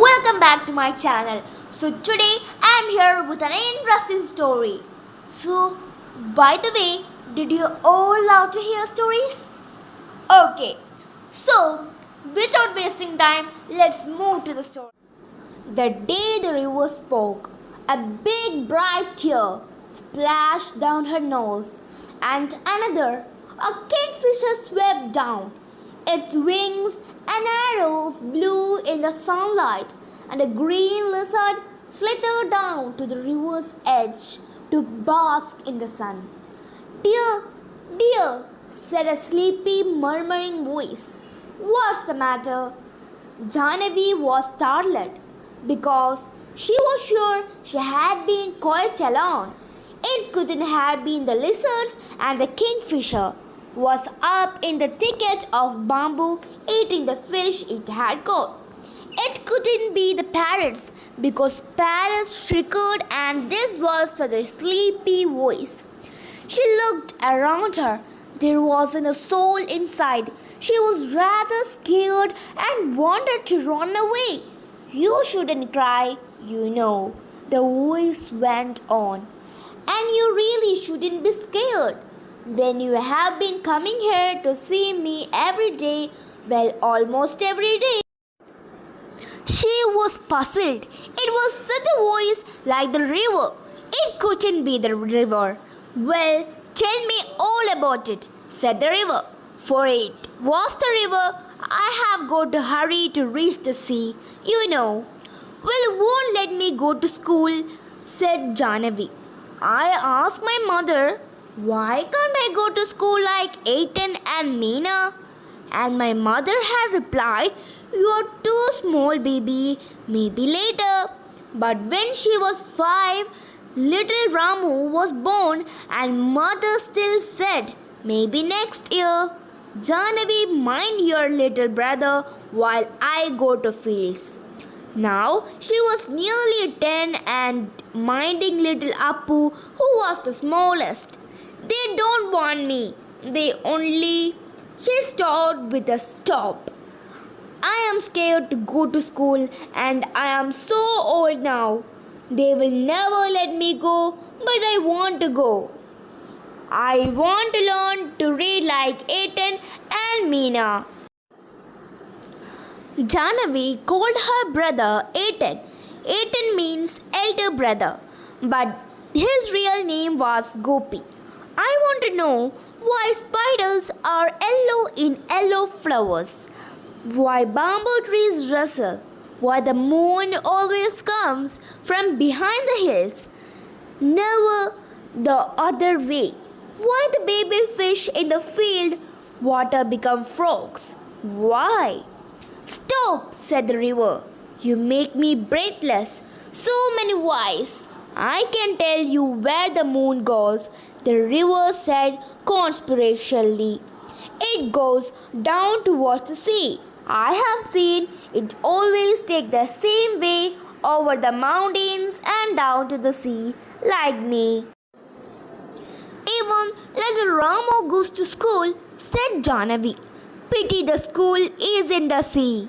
welcome back to my channel. So today I am here with an interesting story. So by the way, did you all love to hear stories? Okay, so without wasting time, let's move to the story. The day the river spoke, a big bright tear splashed down her nose, and another, a kingfisher swept down. Its wings and arrows blew in the sunlight, and a green lizard slithered down to the river's edge to bask in the sun. Dear, dear, said a sleepy, murmuring voice. What's the matter? Jahnavi was startled because she was sure she had been quite alone. It couldn't have been the lizards, and the kingfisher was up in the thicket of bamboo eating the fish it had caught. It couldn't be the parrots because parrots shrieked and this was such a sleepy voice. She looked around her. There wasn't a soul inside. She was rather scared and wanted to run away. You shouldn't cry, you know, the voice went on. And you really shouldn't be scared. When you have been coming here to see me every day, well, almost every day. She was puzzled. It was such a voice like the river. It couldn't be the river. Well, tell me all about it, said the river. For it was the river. I have got to hurry to reach the sea, you know. Well, won't let me go to school, said Jahnavi. I asked my mother, why can't I go to school like Aitan and Meena? And my mother had replied, you are too small, baby, maybe later. But when she was 5, little Ramu was born and mother still said, maybe next year. Jahnavi, mind your little brother while I go to fields. Now she was nearly 10 and minding little Appu, who was the smallest. They don't want me. They only... She stopped with a stop. I am scared to go to school and I am so old now. They will never let me go, but I want to go. I want to learn to read like Aitan and Meena. Jahnavi called her brother Aitan. Aitan means elder brother, but his real name was Gopi. I want to know why spiders are yellow in yellow flowers, why bamboo trees rustle, why the moon always comes from behind the hills, never the other way, why the baby fish in the field water become frogs, why? Stop, said the river. You make me breathless. So many whys. I can tell you where the moon goes, the river said conspirationally. It goes down towards the sea. I have seen it always take the same way over the mountains and down to the sea, like me. Even little Ramo goes to school, said Jahnavi. Pity the school is in the sea,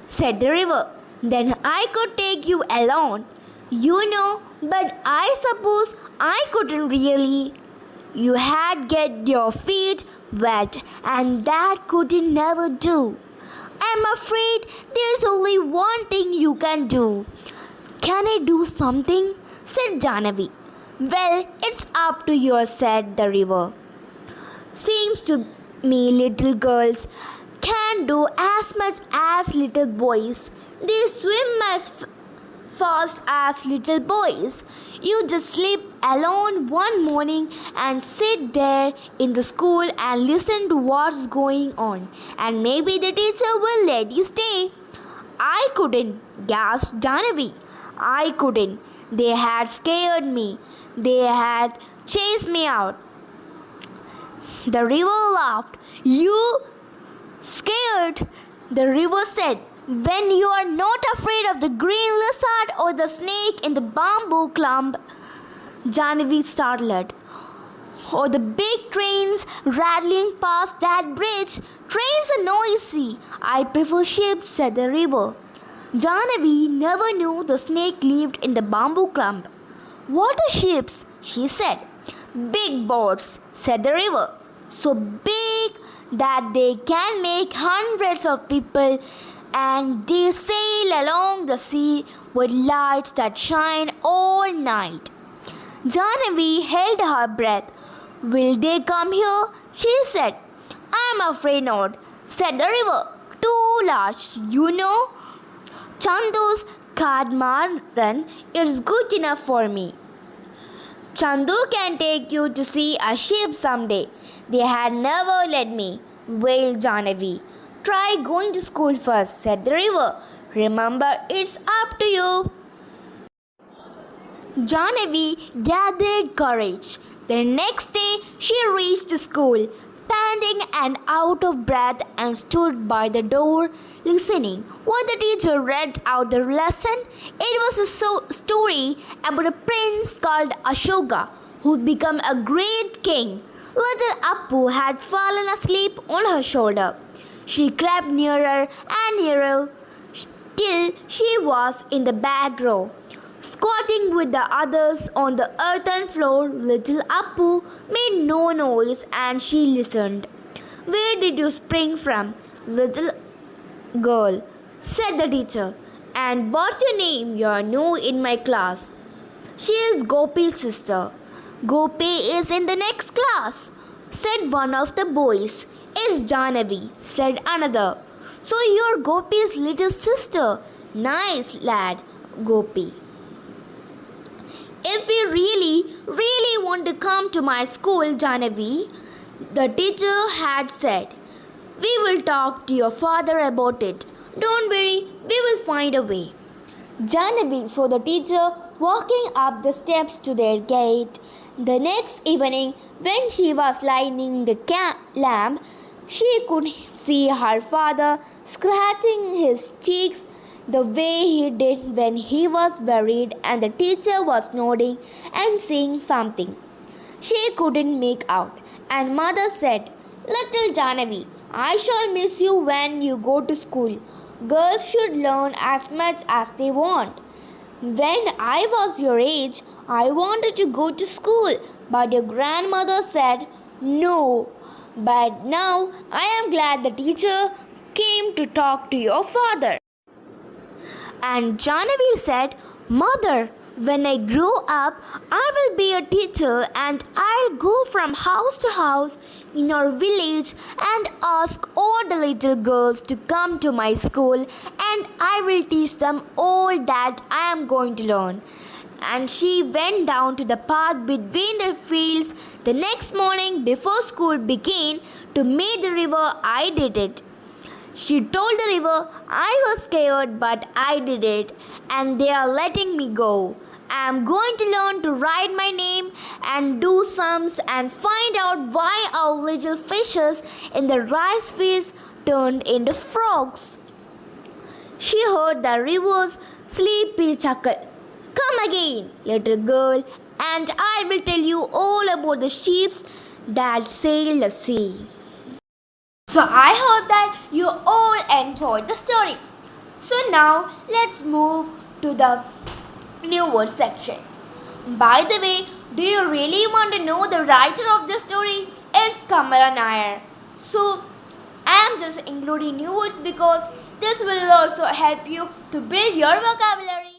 said the river. Then I could take you along. You know, but I suppose I couldn't really. You had get your feet wet and that couldn't never do. I'm afraid there's only one thing you can do. Can I do something? Said Jahnavi. Well, it's up to you, said the river. Seems to me little girls can do as much as little boys. They swim as fast as little boys. You just sleep alone one morning and sit there in the school and listen to what's going on. And maybe the teacher will let you stay. I couldn't, gasped Jahnavi. I couldn't. They had scared me. They had chased me out. The river laughed. You scared? The river said. When you are not afraid of the green lizard or the snake in the bamboo clump, Jahnavi startled. Or the big trains rattling past that bridge. Trains are noisy. I prefer ships, said the river. Jahnavi never knew the snake lived in the bamboo clump. What are ships? She said. Big boats, said the river. So big that they can make hundreds of people and they sail along the sea with lights that shine all night. Jahnavi held her breath. Will they come here? She said. I'm afraid not, said the river. Too large, you know. Chandu's catamaran is good enough for me. Chandu can take you to see a ship someday. They had never let me, wailed Jahnavi. Try going to school first, said the river. Remember, it's up to you. Jahnavi gathered courage. The next day, she reached school, panting and out of breath, and stood by the door listening while the teacher read out the lesson. It was a story about a prince called Ashoka who became a great king. Little Appu had fallen asleep on her shoulder. She crept nearer and nearer till she was in the back row. Squatting with the others on the earthen floor, little Appu made no noise and she listened. Where did you spring from, little girl? Said the teacher. And what's your name? You're new in my class. She is Gopi's sister. Gopi is in the next class, said one of the boys. It's Jahnavi, said another. So you're Gopi's little sister. Nice lad, Gopi. If you really want to come to my school, Jahnavi, the teacher had said, we will talk to your father about it. Don't worry, we will find a way. Jahnavi saw the teacher walking up the steps to their gate. The next evening, when she was lighting the lamp, she could see her father scratching his cheeks the way he did when he was worried, and the teacher was nodding and saying something she couldn't make out. And mother said, Little Jahnavi, I shall miss you when you go to school. Girls should learn as much as they want. When I was your age, I wanted to go to school, but your grandmother said no. But now I am glad the teacher came to talk to your father. And Jahnavi said, Mother, when I grow up, I will be a teacher and I'll go from house to house in our village and ask all the little girls to come to my school and I will teach them all that I am going to learn. And she went down to the path between the fields the next morning before school began to meet the river. I did it. She told the river, I was scared, but I did it, and they are letting me go. I am going to learn to write my name and do sums and find out why our little fishes in the rice fields turned into frogs. She heard the river's sleepy chuckle. Come again, little girl, and I will tell you all about the ships that sail the sea. So I hope that you all enjoyed the story. So now let's move to the new word section. By the way, do you really want to know the writer of the story? It's Kamala Nair. So I am just including new words because this will also help you to build your vocabulary.